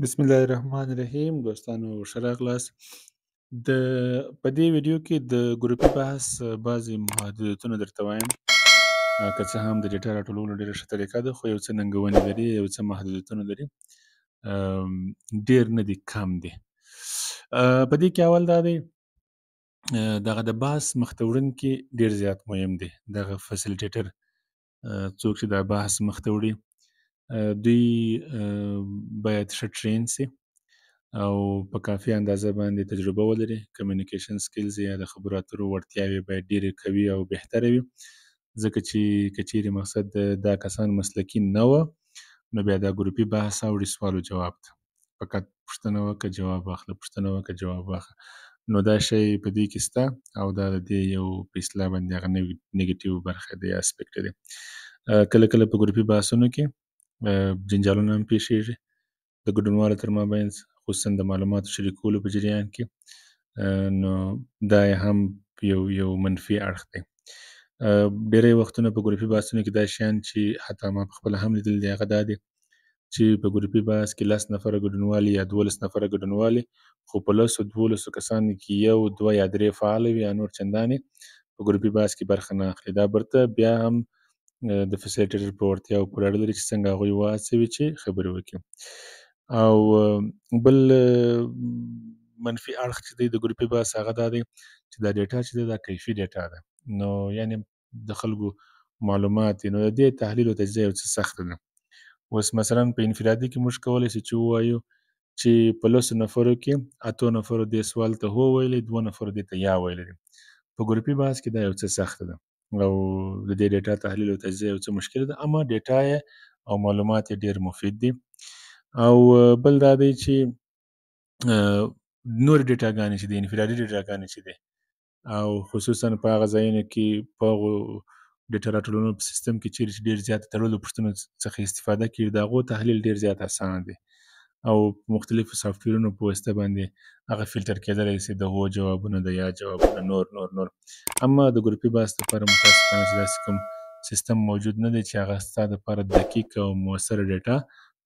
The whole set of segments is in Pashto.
بسم الله الرحمن الرحیم. دوستانو ښه راغلاست. په دې ویډیو کې د ګروپي بحث بعضې محدودیتونه درته وایم. که څه هم د ډیټا راټولولو ډېره ښه طریقه ده، خو یو څه ننګونې لري، یو څه محدودیتونه لري. ډېر نه دي، کم دي. په دې کې اول دا دی، دغه د بحث مخته وړونکي ډېر زیات مهم دی. دغه فسیلیټیټر څوک چې دا بحث مخته وړي، دوی باید ښه ټرین سي او په کافي اندازه باندې تجربه ولري. کمیونیکیشن سکیلز یا د خبرو اترو وړتیاوې باید ډېرې قوي او بهتره وي، ځکه چې که چیرې مقصد دا کسان مسلکي نه وه، نو بیا دا ګروپي بحث اوړي سوال و جواب ته. فقط پوښتنه وکړه، جواب واخله، پوښتنه وکړه، جواب واخله. نو دا شی په دې کې شته او دا د دې یو په اصطلاح باندې هغه نیګیټیو برخه دی، اسپیکټ دی. کله کله په ګروپي بحثونو کې جنجالونه هم پیښیږي د ګډونوالو تر مابینځ، خصوصا د معلوماتو شریکولو په جریان کې. نو دا یې هم یو منفي اړخ دی. ډېری وختونه په ګروپي بحثونو کې دا شیان چې حتی ما پخپله هم لیدلي دي، هغه دا دی چې په ګروپي بحث کې 10 نفره ګډونوالي یا 12 نفره ګډونوالي، خو په 10-12 کسانو کې 1, 2 یا 3 فعاله وي، یا نور چندانې په ګروپي بحث کې برخه نه اخلي. دا برته بیا هم د فسیلیټیټر په وړتیاو پورې اړه لري چې څنګه هغوی وهڅوي چې خبرې وکړي. او بل منفي اړخ چې دی د ګروپي بحث، هغه دا دی چې دا ډیټا چې دی دا کیفي ډیټا ده، نو یعنې د خلکو معلومات دي، نو د دې تحلیل او تجزیه یو څه سخته ده. اوس مثلا په انفرادي کې موږ کولی شو چې ووایو چې په 10 نفرو کې 8 نفرو دې سوال ته هو ویلی، 2 نفرو دې ته یا ویلی دي. په ګروپي بحث کې دا یو څه سخته ده او د دې ډیټا تحلیل او تجزیه یو څه مشکله ده، اما ډیټا یې او معلومات یې ډېر مفید دي. او بل دا دی چې نور ډیټاګانې چې دي، انفرادي ډیټاګانې چې دي، او خصوصا په هغه ځایونو کې په هغو ډیټا راټولونو په سیستم کې چیرې چې ډېر زیات تړلو پوښتنو څخه استفاده کېږي، د هغو تحلیل ډېر زیات اسانه دی او په مختلفو سافټویرونو په واسطه باندې هغه فلټر کېدلی سي، د هو جوابونه، د یا جوابونه، نور. اما د ګروپي بحث لپاره متاسفانه چې داسې کوم سیستم موجود نه دی چې هغه ستا دپاره دقیق او مؤثره ډیټا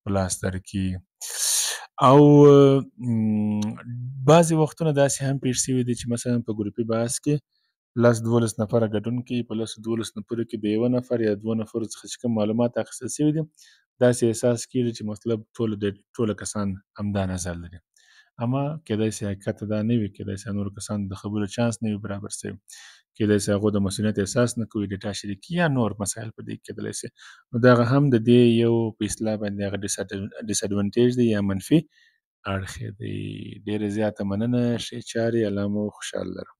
په لاس درکړي. او بعضې وختونه داسې هم پېښ شوي دي چې مثلا په ګروپي بحث کې 10-12 نفره ګډون کوي، په 10-12 نفرو کې د 1 نفر یا 2 نفرو څخه چې کوم معلومات اخیستل شوي دي، داسې احساس کېږي چې مطلب ټوله کسان همدا نظر لري. اما کېدای سي حقیقت دا نه وي، کېدای سي نورو کسانو د خبرو چانس نه وي برابر سوی، کېدای سي هغوی د مسؤلیت احساس نه کوي، ډیټا شریکي یا نور مسایل په دې کې کېدلی سي. نو دغه هم د دې یو په اصطلاح باندې هغه ډیس اډوانټیج دی یا منفي اړخ یې دی. ډېره زیاته مننه، ښې چارې، الله مو خوشحاله لرم.